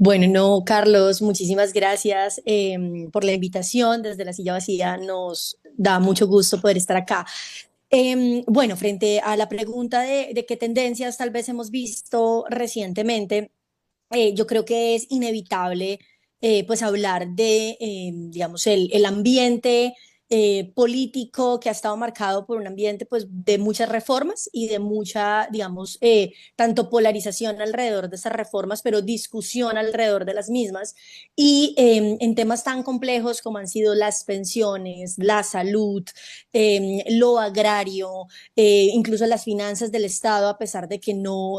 Bueno, no, Carlos, muchísimas gracias por la invitación. Desde la silla vacía nos da mucho gusto poder estar acá. Bueno, frente a la pregunta de qué tendencias tal vez hemos visto recientemente, yo creo que es inevitable pues hablar de, digamos, el ambiente político que ha estado marcado por un ambiente pues de muchas reformas y de mucha, digamos, tanto polarización alrededor de esas reformas, pero discusión alrededor de las mismas. Y en temas tan complejos como han sido las pensiones, la salud, lo agrario, incluso las finanzas del Estado, a pesar de que no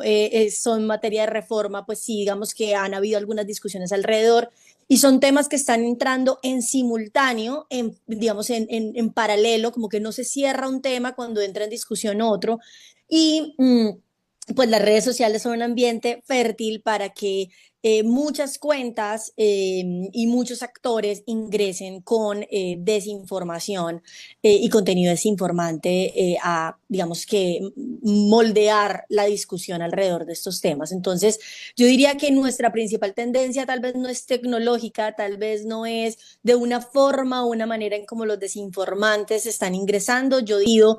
son materia de reforma, pues sí, digamos que han habido algunas discusiones alrededor y son temas que están entrando en simultáneo, digamos, en paralelo, como que no se cierra un tema cuando entra en discusión otro. Y pues las redes sociales son un ambiente fértil para que muchas cuentas y muchos actores ingresen con desinformación y contenido desinformante a, digamos que, moldear la discusión alrededor de estos temas. Entonces, yo diría que nuestra principal tendencia tal vez no es tecnológica, tal vez no es de una forma o una manera en cómo los desinformantes están ingresando. Yo digo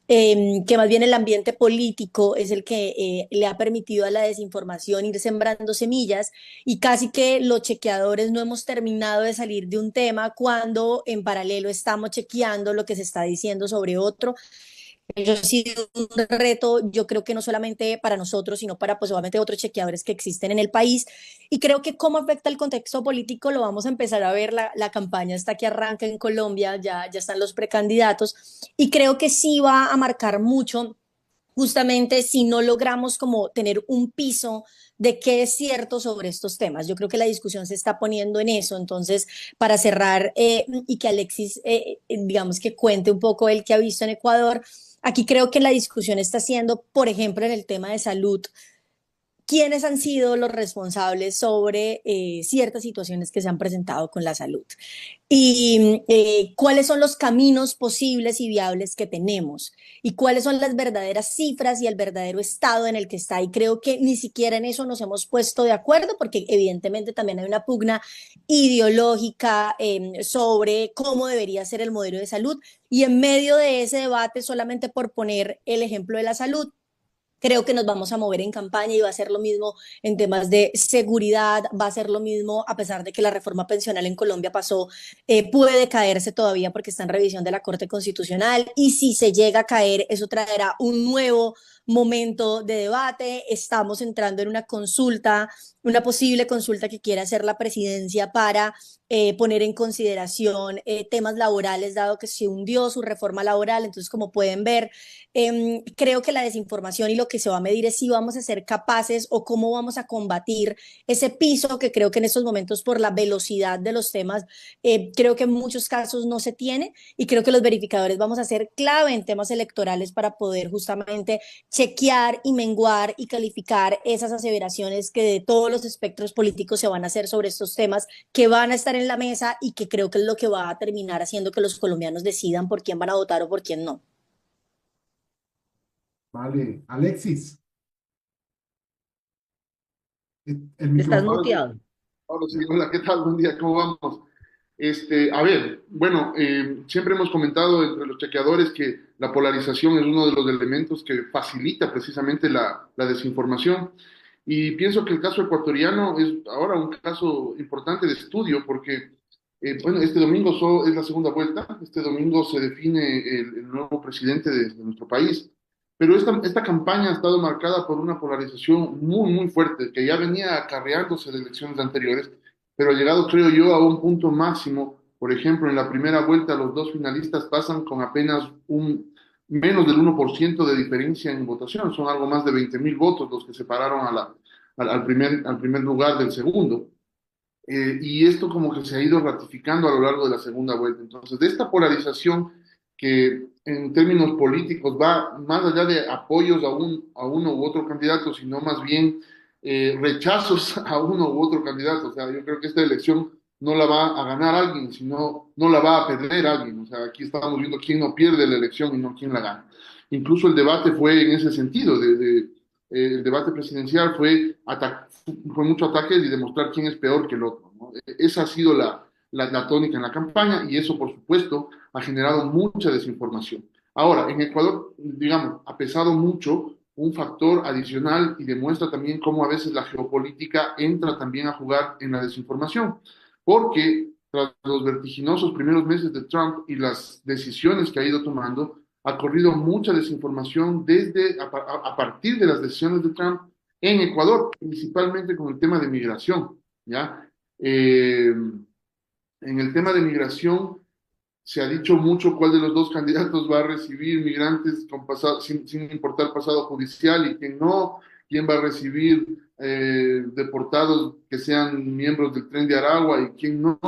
que más bien el ambiente político es el que le ha permitido a la desinformación ir sembrando semillas y casi que los chequeadores no hemos terminado de salir de un tema cuando en paralelo estamos chequeando lo que se está diciendo sobre otro. Eso ha sido un reto, yo creo que no solamente para nosotros, sino para pues obviamente otros chequeadores que existen en el país. Y creo que cómo afecta el contexto político lo vamos a empezar a ver. La campaña está que arranca en Colombia, ya están los precandidatos y creo que sí va a marcar mucho justamente si no logramos como tener un piso de qué es cierto sobre estos temas. Yo creo que la discusión se está poniendo en eso. Entonces, para cerrar y que Alexis, digamos que cuente un poco el que ha visto en Ecuador, aquí creo que la discusión está siendo, por ejemplo, en el tema de salud, quiénes han sido los responsables sobre ciertas situaciones que se han presentado con la salud y cuáles son los caminos posibles y viables que tenemos y cuáles son las verdaderas cifras y el verdadero estado en el que está. Y creo que ni siquiera en eso nos hemos puesto de acuerdo porque evidentemente también hay una pugna ideológica sobre cómo debería ser el modelo de salud y en medio de ese debate, solamente por poner el ejemplo de la salud, creo que nos vamos a mover en campaña y va a ser lo mismo en temas de seguridad, va a ser lo mismo a pesar de que la reforma pensional en Colombia pasó, puede caerse todavía porque está en revisión de la Corte Constitucional y si se llega a caer, eso traerá un nuevo momento de debate. Estamos entrando en una consulta, una posible consulta que quiere hacer la presidencia para poner en consideración temas laborales, dado que se hundió su reforma laboral. Entonces, como pueden ver, creo que la desinformación y lo que se va a medir es si vamos a ser capaces o cómo vamos a combatir ese piso que creo que en estos momentos por la velocidad de los temas, creo que en muchos casos no se tiene y creo que los verificadores vamos a ser clave en temas electorales para poder justamente chequear y menguar y calificar esas aseveraciones que de todos los espectros políticos se van a hacer sobre estos temas que van a estar en la mesa y que creo que es lo que va a terminar haciendo que los colombianos decidan por quién van a votar o por quién no. Vale, Alexis, el Estás micrófono. muteado. Ahora sí, hola, ¿qué tal? Buen día, ¿cómo vamos? A ver, bueno, siempre hemos comentado entre los chequeadores que la polarización es uno de los elementos que facilita precisamente la desinformación. Y pienso que el caso ecuatoriano es ahora un caso importante de estudio porque, bueno, este domingo es la segunda vuelta, este domingo se define el nuevo presidente de nuestro país. Pero esta campaña ha estado marcada por una polarización muy, muy fuerte, que ya venía acarreándose de elecciones anteriores, pero ha llegado, creo yo, a un punto máximo. Por ejemplo, en la primera vuelta los dos finalistas pasan con apenas menos del 1% de diferencia en votación. Son algo más de 20.000 votos los que separaron al primer lugar del segundo. Y esto como que se ha ido ratificando a lo largo de la segunda vuelta. Entonces, de esta polarización que en términos políticos va más allá de apoyos a uno u otro candidato, sino más bien rechazos a uno u otro candidato. O sea, yo creo que esta elección no la va a ganar alguien, sino no la va a perder alguien. O sea, aquí estamos viendo quién no pierde la elección y no quién la gana. Incluso el debate fue en ese sentido, el debate presidencial fue mucho ataque y demostrar quién es peor que el otro, ¿no? Esa ha sido la tónica en la campaña y eso, por supuesto, ha generado mucha desinformación. Ahora, en Ecuador, digamos, ha pesado mucho un factor adicional y demuestra también cómo a veces la geopolítica entra también a jugar en la desinformación, porque tras los vertiginosos primeros meses de Trump y las decisiones que ha ido tomando, ha corrido mucha desinformación a partir de las decisiones de Trump en Ecuador, principalmente con el tema de migración, ¿ya? En el tema de migración se ha dicho mucho cuál de los dos candidatos va a recibir migrantes sin importar pasado judicial y quién va a recibir deportados que sean miembros del Tren de Aragua y quién no.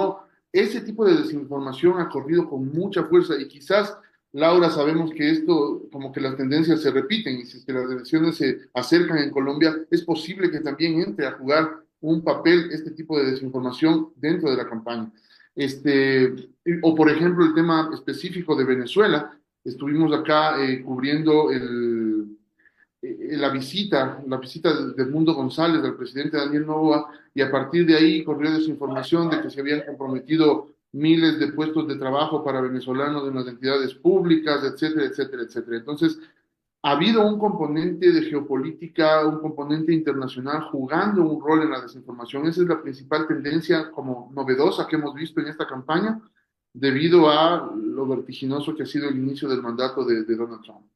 Ese tipo de desinformación ha corrido con mucha fuerza y quizás, Laura, sabemos que esto, como que las tendencias se repiten y si es que las elecciones se acercan en Colombia, es posible que también entre a jugar un papel este tipo de desinformación dentro de la campaña. O por ejemplo el tema específico de Venezuela, estuvimos acá cubriendo la visita de Edmundo González, del presidente Daniel Noboa, y a partir de ahí corrió desinformación de que se habían comprometido miles de puestos de trabajo para venezolanos en las entidades públicas, etcétera, etcétera, etcétera. Entonces, ha habido un componente de geopolítica, un componente internacional jugando un rol en la desinformación. Esa es la principal tendencia como novedosa que hemos visto en esta campaña debido a lo vertiginoso que ha sido el inicio del mandato de Donald Trump.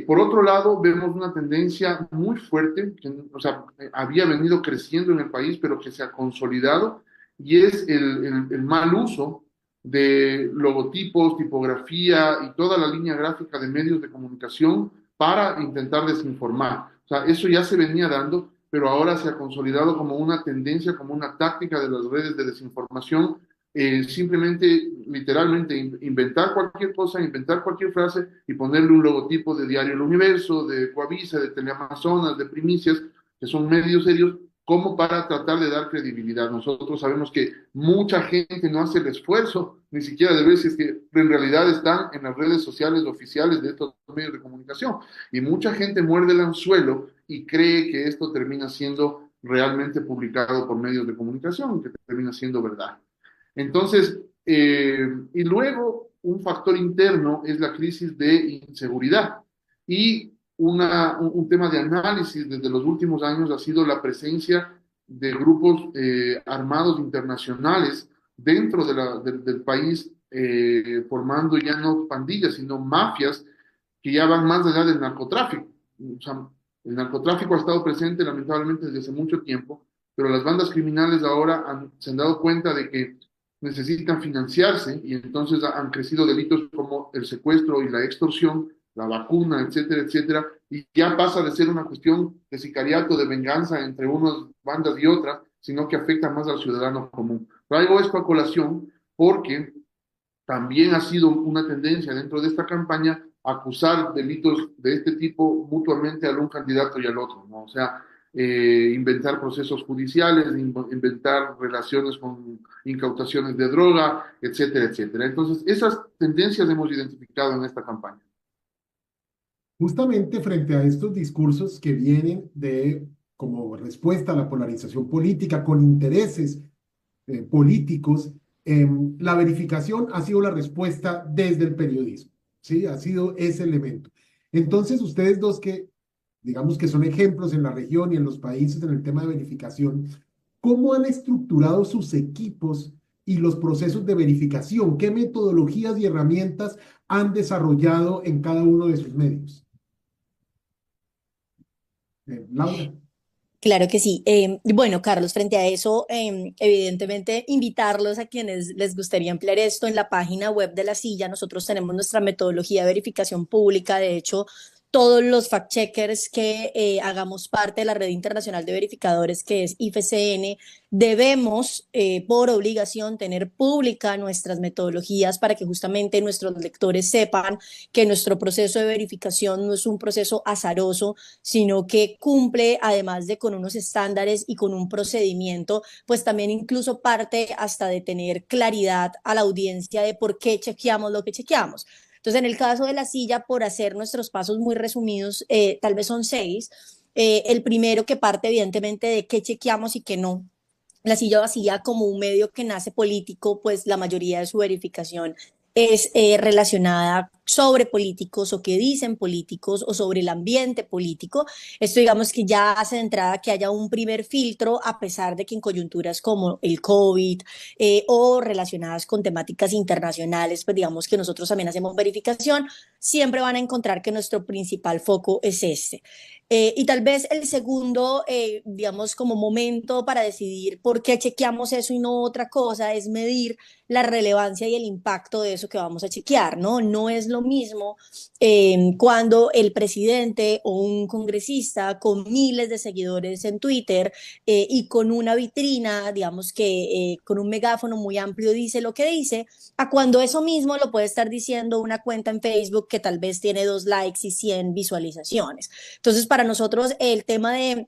Por otro lado, vemos una tendencia muy fuerte, que, o sea, había venido creciendo en el país, pero que se ha consolidado, y es el mal uso de logotipos, tipografía y toda la línea gráfica de medios de comunicación para intentar desinformar. O sea, eso ya se venía dando, pero ahora se ha consolidado como una tendencia, como una táctica de las redes de desinformación, simplemente, literalmente, inventar cualquier cosa, inventar cualquier frase y ponerle un logotipo de Diario El Universo, de Coavisa, de Teleamazonas, de Primicias, que son medios serios, como para tratar de dar credibilidad. Nosotros sabemos que mucha gente no hace el esfuerzo, ni siquiera de ver si es que en realidad están en las redes sociales oficiales de estos medios de comunicación. Y mucha gente muerde el anzuelo y cree que esto termina siendo realmente publicado por medios de comunicación, que termina siendo verdad. Entonces, y luego un factor interno es la crisis de inseguridad. Y un tema de análisis desde los últimos años ha sido la presencia de grupos armados internacionales dentro del país, formando ya no pandillas, sino mafias que ya van más allá del narcotráfico. O sea, el narcotráfico ha estado presente lamentablemente desde hace mucho tiempo, pero las bandas criminales ahora se han dado cuenta de que necesitan financiarse y entonces han crecido delitos como el secuestro y la extorsión, la vacuna, etcétera, etcétera, y ya pasa de ser una cuestión de sicariato, de venganza entre unas bandas y otras, sino que afecta más al ciudadano común. Traigo esto a colación porque también ha sido una tendencia dentro de esta campaña acusar delitos de este tipo mutuamente al un candidato y al otro, ¿no? O sea, inventar procesos judiciales, inventar relaciones con incautaciones de droga, etcétera, etcétera. Entonces, esas tendencias hemos identificado en esta campaña. Justamente frente a estos discursos que vienen de como respuesta a la polarización política con intereses políticos, la verificación ha sido la respuesta desde el periodismo, ¿sí? Ha sido ese elemento. Entonces, ustedes dos que, digamos que son ejemplos en la región y en los países en el tema de verificación, ¿cómo han estructurado sus equipos y los procesos de verificación? ¿Qué metodologías y herramientas han desarrollado en cada uno de sus medios? Laura. Claro que sí. Bueno, Carlos, frente a eso, evidentemente invitarlos a quienes les gustaría emplear esto en la página web de La Silla. Nosotros tenemos nuestra metodología de verificación pública. De hecho, todos los fact-checkers que hagamos parte de la red internacional de verificadores, que es IFCN, debemos, por obligación, tener pública nuestras metodologías para que justamente nuestros lectores sepan que nuestro proceso de verificación no es un proceso azaroso, sino que cumple, además de con unos estándares y con un procedimiento, pues también incluso parte hasta de tener claridad a la audiencia de por qué chequeamos lo que chequeamos. Entonces, en el caso de La Silla, por hacer nuestros pasos muy resumidos, tal vez son 6. El primero que parte evidentemente de qué chequeamos y qué no. La silla vacía como un medio que nace político, pues la mayoría de su verificación es relacionada sobre políticos o que dicen políticos o sobre el ambiente político. Esto digamos que ya hace de entrada que haya un primer filtro, a pesar de que en coyunturas como el COVID o relacionadas con temáticas internacionales, pues digamos que nosotros también hacemos verificación, siempre van a encontrar que nuestro principal foco es este. Y tal vez el segundo, digamos, como momento para decidir por qué chequeamos eso y no otra cosa, es medir la relevancia y el impacto de eso que vamos a chequear, ¿no? No es lo mismo cuando el presidente o un congresista con miles de seguidores en Twitter y con una vitrina, digamos que con un megáfono muy amplio dice lo que dice, a cuando eso mismo lo puede estar diciendo una cuenta en Facebook que tal vez tiene 2 likes y 100 visualizaciones. Entonces, para nosotros el tema de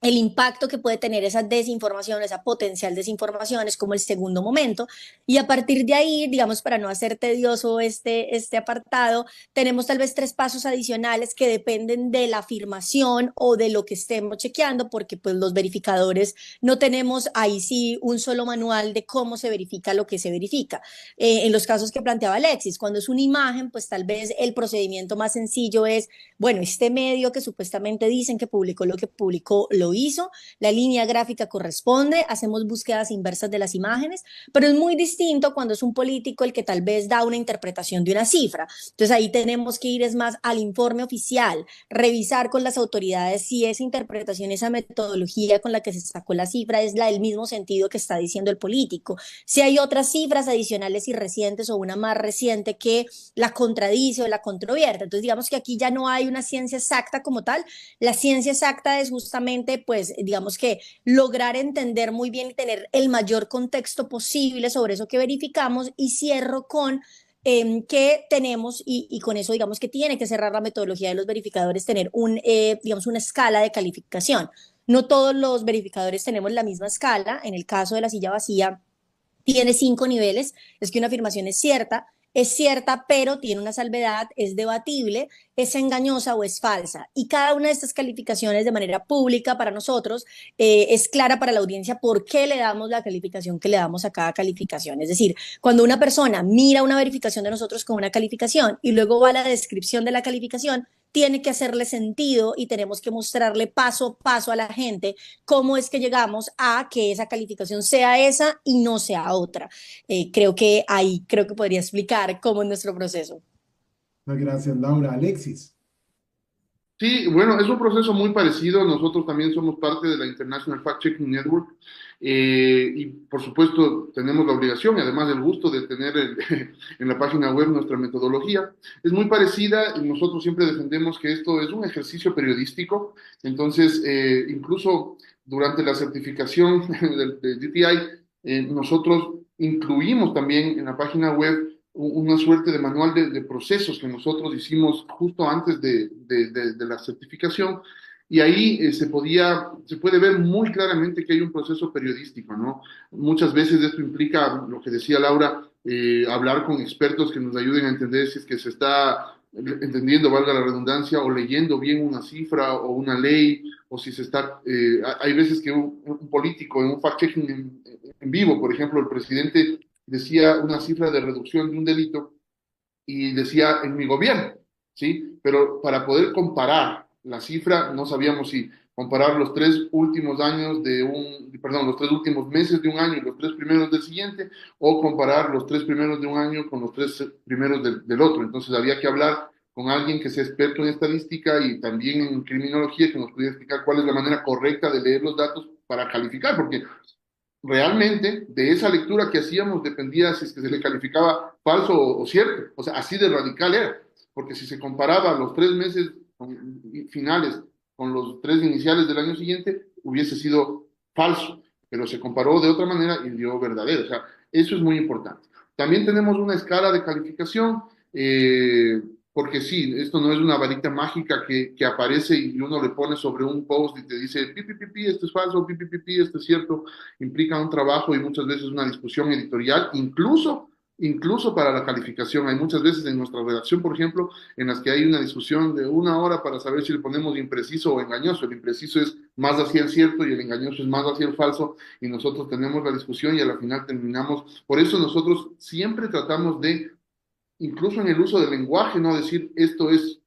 el impacto que puede tener esa desinformación, esa potencial desinformación es como el segundo momento. Y a partir de ahí, digamos, para no hacer tedioso este apartado, tenemos tal vez 3 pasos adicionales que dependen de la afirmación o de lo que estemos chequeando, porque pues los verificadores no tenemos ahí sí un solo manual de cómo se verifica lo que se verifica. En los casos que planteaba Alexis, cuando es una imagen, pues tal vez el procedimiento más sencillo es, bueno, este medio que supuestamente dicen que publicó lo que publicó, lo hizo, la línea gráfica corresponde, hacemos búsquedas inversas de las imágenes, pero es muy distinto cuando es un político el que tal vez da una interpretación de una cifra. Entonces ahí tenemos que ir es más al informe oficial, revisar con las autoridades si esa interpretación, esa metodología con la que se sacó la cifra es la del mismo sentido que está diciendo el político. Si hay otras cifras adicionales y recientes o una más reciente que la contradice o la controvierte. Entonces digamos que aquí ya no hay una ciencia exacta como tal. La ciencia exacta es justamente, pues, digamos que lograr entender muy bien y tener el mayor contexto posible sobre eso que verificamos. Y cierro con que tenemos, y con eso digamos que tiene que cerrar la metodología de los verificadores, tener digamos, una escala de calificación. No todos los verificadores tenemos la misma escala. En el caso de la silla vacía, tiene 5 niveles, es que una afirmación es cierta, pero tiene una salvedad, es debatible, es engañosa o es falsa. Y cada una de estas calificaciones de manera pública para nosotros es clara para la audiencia por qué le damos la calificación que le damos a cada calificación. Es decir, cuando una persona mira una verificación de nosotros con una calificación y luego va a la descripción de la calificación, tiene que hacerle sentido y tenemos que mostrarle paso a paso a la gente cómo es que llegamos a que esa calificación sea esa y no sea otra. Creo que ahí creo que podría explicar cómo es nuestro proceso. Muchas gracias, Laura. Alexis. Sí, bueno, es un proceso muy parecido. Nosotros también somos parte de la International Fact Checking Network y por supuesto tenemos la obligación y además el gusto de tener en la página web nuestra metodología. Es muy parecida y nosotros siempre defendemos que esto es un ejercicio periodístico. Entonces, incluso durante la certificación del DTI, nosotros incluimos también en la página web una suerte de manual de procesos que nosotros hicimos justo antes de la certificación y ahí se puede ver muy claramente que hay un proceso periodístico, ¿no? Muchas veces esto implica, lo que decía Laura, hablar con expertos que nos ayuden a entender si es que se está entendiendo, valga la redundancia, o leyendo bien una cifra o una ley, o si se está... hay veces que un político en un fact-checking en vivo, por ejemplo, el presidente decía una cifra de reducción de un delito y decía en mi gobierno, ¿sí? Pero para poder comparar la cifra, no sabíamos si comparar los 3 últimos años perdón, los 3 últimos meses de un año y los 3 primeros del siguiente, o comparar los 3 primeros de un año con los 3 primeros del otro. Entonces había que hablar con alguien que sea experto en estadística y también en criminología, que nos pudiera explicar cuál es la manera correcta de leer los datos para calificar, porque realmente de esa lectura que hacíamos dependía si es que se le calificaba falso o cierto. O sea, así de radical era. Porque si se comparaba los 3 meses finales con los 3 iniciales del año siguiente, hubiese sido falso. Pero se comparó de otra manera y dio verdadero. O sea, eso es muy importante. También tenemos una escala de calificación. Porque sí, esto no es una varita mágica que aparece y uno le pone sobre un post y te dice, pi, pi, pi, pi, esto es falso, pi, pi, pi, pi, esto es cierto. Implica un trabajo y muchas veces una discusión editorial, incluso incluso para la calificación. Hay muchas veces en nuestra redacción, por ejemplo, en las que hay una discusión de 1 hora para saber si le ponemos impreciso o engañoso. El impreciso es más hacia el cierto y el engañoso es más hacia el falso, y nosotros tenemos la discusión y a la final terminamos. Por eso nosotros siempre tratamos de, incluso en el uso del lenguaje, no decir esto es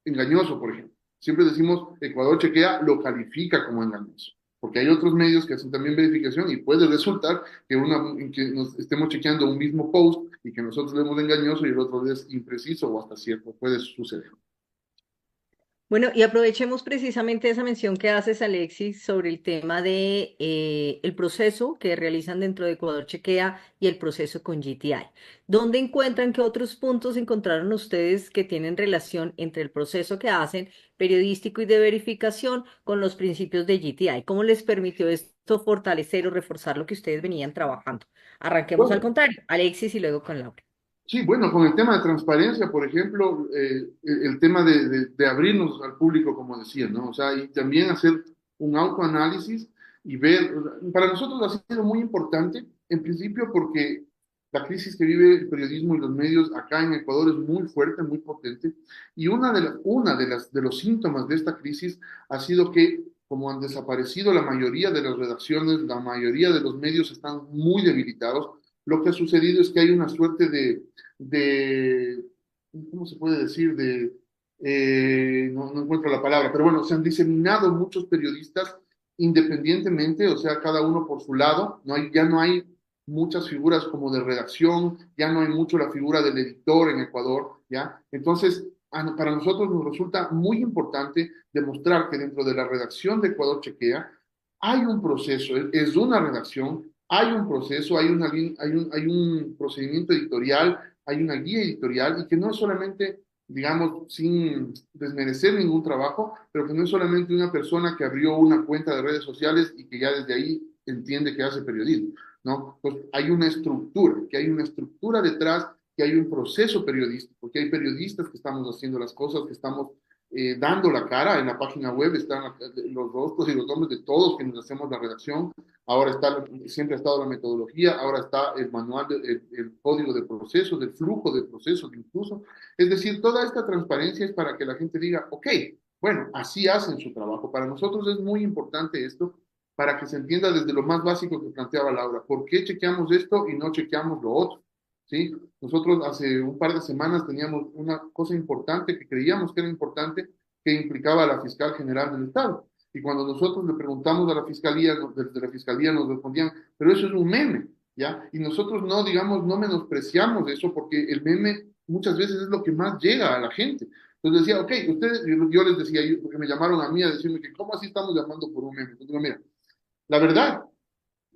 engañoso, por ejemplo. Siempre decimos Ecuador chequea, lo califica como engañoso, porque hay otros medios que hacen también verificación y puede resultar que nos estemos chequeando un mismo post y que nosotros leemos engañoso y el otro es impreciso o hasta cierto, puede suceder. Bueno, y aprovechemos precisamente esa mención que haces, Alexis, sobre el tema de el proceso que realizan dentro de Ecuador Chequea y el proceso con GTI. ¿Dónde encuentran, qué otros puntos encontraron ustedes que tienen relación entre el proceso que hacen periodístico y de verificación con los principios de GTI? ¿Cómo les permitió esto fortalecer o reforzar lo que ustedes venían trabajando? Arranquemos al Bueno, contrario, Alexis y luego con Laura. sí, bueno, con el tema de transparencia, por ejemplo, el tema de abrirnos al público, como decía, ¿no? O sea, y también hacer un autoanálisis y ver, para nosotros ha sido muy importante, en principio porque la crisis que vive el periodismo y los medios acá en Ecuador es muy fuerte, muy potente, y de los síntomas de esta crisis ha sido que como han desaparecido la mayoría de las redacciones, la mayoría de los medios están muy debilitados, lo que ha sucedido es que hay una suerte de ¿cómo se puede decir? No encuentro la palabra, pero bueno, se han diseminado muchos periodistas independientemente, o sea, cada uno por su lado, ya no hay muchas figuras como de redacción, ya no hay mucho la figura del editor en Ecuador, ¿ya? Entonces, para nosotros nos resulta muy importante demostrar que dentro de la redacción de Ecuador Chequea hay un proceso, es una redacción, hay un proceso, hay un procedimiento editorial, hay una guía editorial y que no es solamente, digamos, sin desmerecer ningún trabajo, pero que no es solamente una persona que abrió una cuenta de redes sociales y que ya desde ahí entiende que hace periodismo, ¿no? Pues hay una estructura, que hay una estructura detrás, que hay un proceso periodístico, que hay periodistas que estamos haciendo las cosas, que estamos dando la cara. En la página web están los rostros y los nombres de todos quienes hacemos la redacción. Ahora está, siempre ha estado la metodología, ahora está el manual, el código de procesos, del flujo de procesos incluso. Es decir, toda esta transparencia es para que la gente diga, ok, bueno, así hacen su trabajo. Para nosotros es muy importante esto, para que se entienda desde lo más básico que planteaba Laura. ¿Por qué chequeamos esto y no chequeamos lo otro? ¿Sí? Nosotros hace un par de semanas teníamos una cosa importante que creíamos que era importante, que implicaba a la fiscal general del Estado. Y cuando nosotros le preguntamos a la fiscalía, desde la fiscalía nos respondían, pero eso es un meme, ¿ya? Y nosotros no, digamos, no menospreciamos eso porque el meme muchas veces es lo que más llega a la gente. Entonces decía, ok, ustedes, yo les decía, porque me llamaron a mí a decirme que cómo así estamos llamando por un meme. Entonces, digo, mira, la verdad,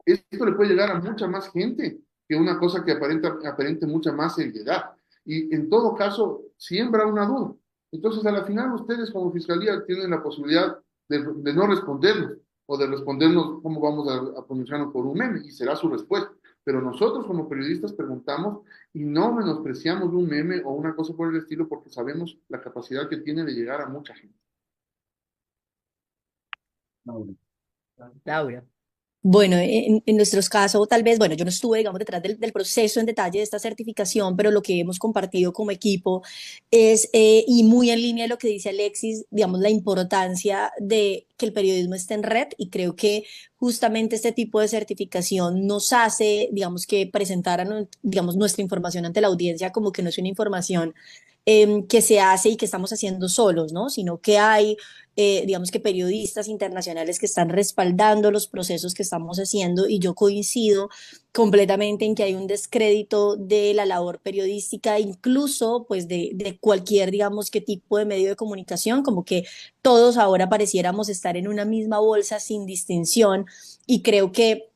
esto le puede llegar a mucha más gente que una cosa que aparente mucha más seriedad. Y en todo caso, siembra una duda. Entonces, a la final, ustedes como fiscalía tienen la posibilidad de no respondernos o de respondernos cómo vamos a pronunciarnos por un meme y será su respuesta. Pero nosotros como periodistas preguntamos y no menospreciamos un meme o una cosa por el estilo porque sabemos la capacidad que tiene de llegar a mucha gente. Laura. Bueno, en nuestros casos, tal vez, bueno, yo no estuve, digamos, detrás del proceso en detalle de esta certificación, pero lo que hemos compartido como equipo es, y muy en línea de lo que dice Alexis, digamos, la importancia de que el periodismo esté en red, y creo que justamente este tipo de certificación nos hace, digamos, que presentar, digamos, nuestra información ante la audiencia como que no es una información que se hace y que estamos haciendo solos, ¿no? Sino que hay, digamos que periodistas internacionales que están respaldando los procesos que estamos haciendo, y yo coincido completamente en que hay un descrédito de la labor periodística, incluso pues de cualquier, digamos, qué tipo de medio de comunicación, como que todos ahora pareciéramos estar en una misma bolsa sin distinción, y creo que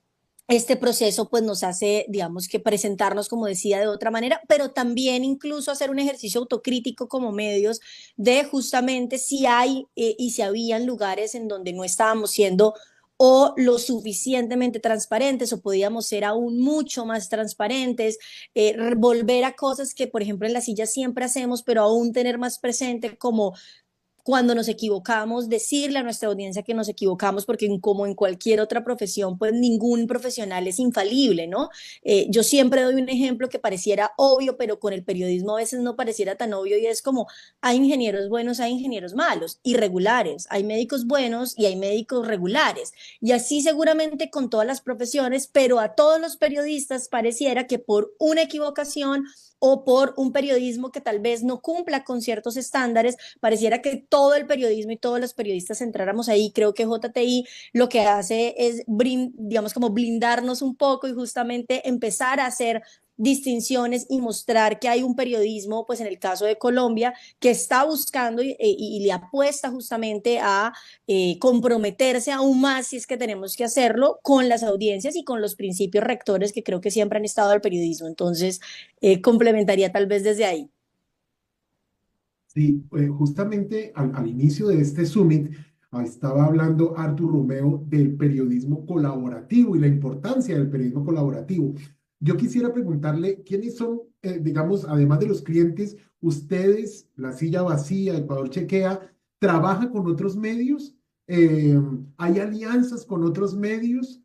este proceso pues nos hace, digamos, que presentarnos, como decía, de otra manera, pero también incluso hacer un ejercicio autocrítico como medios de justamente si hay y si habían lugares en donde no estábamos siendo o lo suficientemente transparentes o podíamos ser aún mucho más transparentes, volver a cosas que, por ejemplo, en la silla siempre hacemos, pero aún tener más presente como cuando nos equivocamos, decirle a nuestra audiencia que nos equivocamos, porque como en cualquier otra profesión, pues ningún profesional es infalible, ¿no? Yo siempre doy un ejemplo que pareciera obvio, pero con el periodismo a veces no pareciera tan obvio y es como hay ingenieros buenos, hay ingenieros malos, irregulares, hay médicos buenos y hay médicos regulares. Y así seguramente con todas las profesiones, pero a todos los periodistas pareciera que por una equivocación o por un periodismo que tal vez no cumpla con ciertos estándares, pareciera que todo el periodismo y todos los periodistas entráramos ahí. Creo que JTI lo que hace es, digamos, como blindarnos un poco y justamente empezar a hacer distinciones y mostrar que hay un periodismo, pues en el caso de Colombia, que está buscando y le apuesta justamente a comprometerse aún más, si es que tenemos que hacerlo, con las audiencias y con los principios rectores que creo que siempre han estado al periodismo. Entonces, complementaría tal vez desde ahí. Sí, justamente al inicio de este summit estaba hablando Artur Romeo del periodismo colaborativo y la importancia del periodismo colaborativo. Yo quisiera preguntarle quiénes son, digamos, además de los clientes, ustedes, La Silla Vacía, Ecuador Chequea, ¿trabaja con otros medios? Eh, ¿Hay alianzas con otros medios?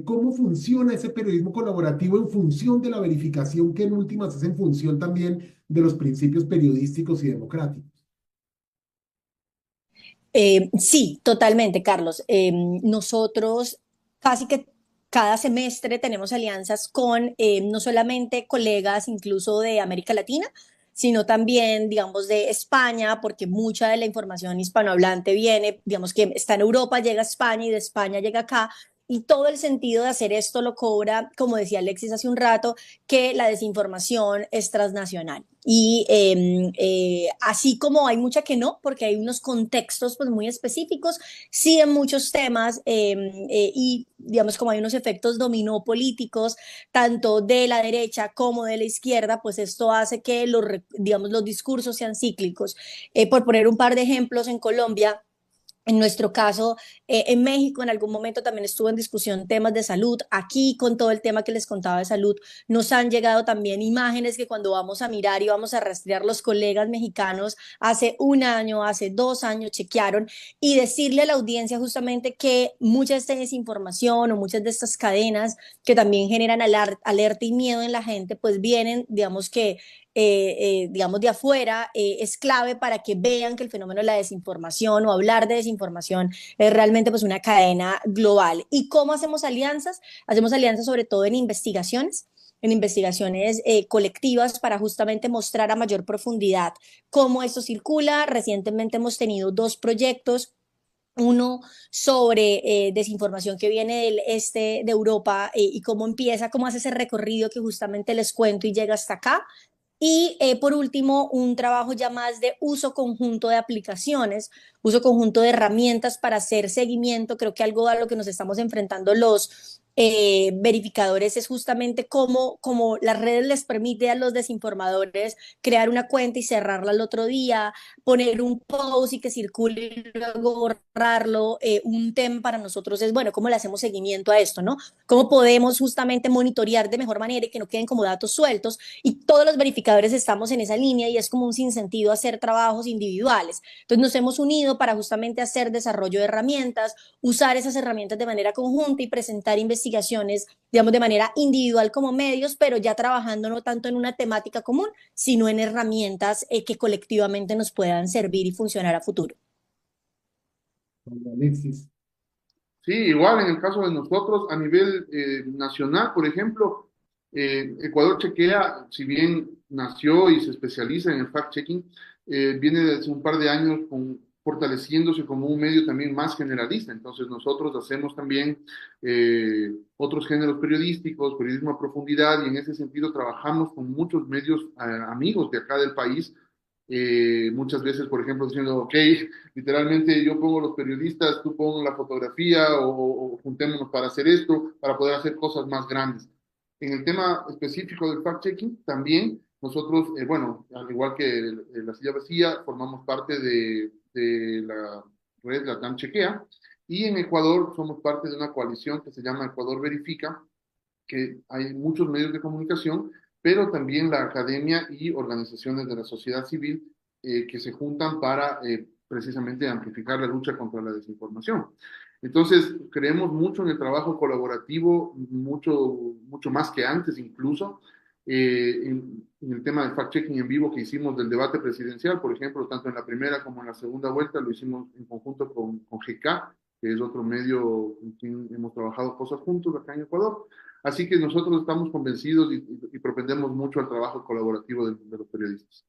¿Cómo funciona ese periodismo colaborativo en función de la verificación que en últimas es en función también de los principios periodísticos y democráticos? Sí, totalmente, Carlos. Nosotros casi que cada semestre tenemos alianzas con no solamente colegas incluso de América Latina, sino también, digamos, de España, porque mucha de la información hispanohablante viene, digamos, que está en Europa, llega a España y de España llega acá. Y todo el sentido de hacer esto lo cobra, como decía Alexis hace un rato, que la desinformación es transnacional. Y así como hay mucha que no, porque hay unos contextos pues, muy específicos, sí en muchos temas y digamos como hay unos efectos dominó políticos, tanto de la derecha como de la izquierda, pues esto hace que digamos, los discursos sean cíclicos. Por poner un par de ejemplos, en Colombia, en nuestro caso, en México en algún momento también estuvo en discusión temas de salud. Aquí con todo el tema que les contaba de salud, nos han llegado también imágenes que cuando vamos a mirar y vamos a rastrear los colegas mexicanos hace un año, hace 2 años chequearon y decirle a la audiencia justamente que mucha de esta desinformación o muchas de estas cadenas que también generan alerta y miedo en la gente, pues vienen, digamos que digamos, de afuera, es clave para que vean que el fenómeno de la desinformación o hablar de desinformación es realmente pues una cadena global. ¿Y cómo hacemos alianzas? Hacemos alianzas sobre todo en investigaciones colectivas para justamente mostrar a mayor profundidad cómo esto circula. Recientemente hemos tenido 2 proyectos, uno sobre desinformación que viene del este de Europa y cómo empieza, cómo hace ese recorrido que justamente les cuento y llega hasta acá. Y por último, un trabajo ya más de uso conjunto de aplicaciones, uso conjunto de herramientas para hacer seguimiento. Creo que algo a lo que nos estamos enfrentando los verificadores es justamente cómo las redes les permite a los desinformadores crear una cuenta y cerrarla al otro día, poner un post y que circule y luego borrarlo. Un tema para nosotros es, bueno, ¿cómo le hacemos seguimiento a esto, no? ¿Cómo podemos justamente monitorear de mejor manera y que no queden como datos sueltos? Y todos los verificadores estamos en esa línea y es como un sinsentido hacer trabajos individuales. Entonces nos hemos unido para justamente hacer desarrollo de herramientas, usar esas herramientas de manera conjunta y presentar investigaciones, digamos, de manera individual como medios, pero ya trabajando no tanto en una temática común, sino en herramientas que colectivamente nos puedan servir y funcionar a futuro. Alexis. Sí, igual en el caso de nosotros, a nivel nacional, por ejemplo, Ecuador Chequea, si bien nació y se especializa en el fact-checking, viene desde un par de años fortaleciéndose como un medio también más generalista. Entonces nosotros hacemos también otros géneros periodísticos, periodismo a profundidad, y en ese sentido trabajamos con muchos medios amigos de acá del país. Muchas veces, por ejemplo, diciendo, ok, literalmente yo pongo los periodistas, tú pones la fotografía o juntémonos para hacer esto, para poder hacer cosas más grandes. En el tema específico del fact-checking, también nosotros, bueno, al igual que La Silla Vacía, formamos parte de la red Latam Chequea, y en Ecuador somos parte de una coalición que se llama Ecuador Verifica, que hay muchos medios de comunicación, pero también la academia y organizaciones de la sociedad civil que se juntan para precisamente amplificar la lucha contra la desinformación. Entonces, creemos mucho en el trabajo colaborativo, mucho más que antes incluso, en el tema de fact-checking en vivo que hicimos del debate presidencial, por ejemplo, tanto en la primera como en la segunda vuelta, lo hicimos en conjunto con GK, que es otro medio con quien hemos trabajado cosas juntos acá en Ecuador. Así que nosotros estamos convencidos y propendemos mucho al trabajo colaborativo de los periodistas.